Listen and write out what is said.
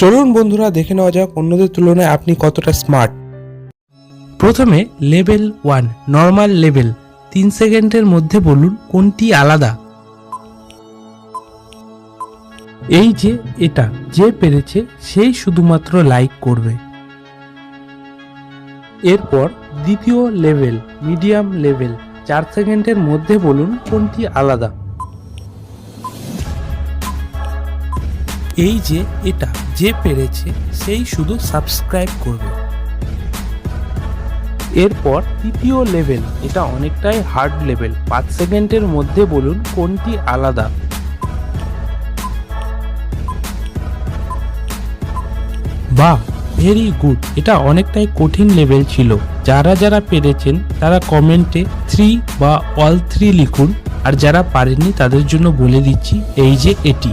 চলুন বন্ধুরা দেখে নেওয়া যাক অন্যদের তুলনায় আপনি কতটা স্মার্ট। প্রথমে লেভেল 1 নর্মাল লেভেল, 3 সেকেন্ডের মধ্যে বলুন কোনটি আলাদা। এই যে এটা যে পেরেছে সেই শুধুমাত্র লাইক করবে। এরপর দ্বিতীয় লেভেল মিডিয়াম লেভেল, 4 সেকেন্ডের মধ্যে বলুন কোনটি আলাদা। এই যে এটা যে পেরেছে সেই শুধু সাবস্ক্রাইব করবে। এরপর তৃতীয় লেভেল, এটা অনেকটাই হার্ড লেভেল, 5 সেকেন্ডের মধ্যে বলুন কোনটি আলাদা। বাহ, ভেরি গুড। এটা অনেকটাই কঠিন লেভেল ছিল। যারা যারা পেরেছেন তারা কমেন্টে 3 বা অল 3 লিখুন, আর যারা পারেননি তাদের জন্য বলে দিচ্ছি এই যে এটি।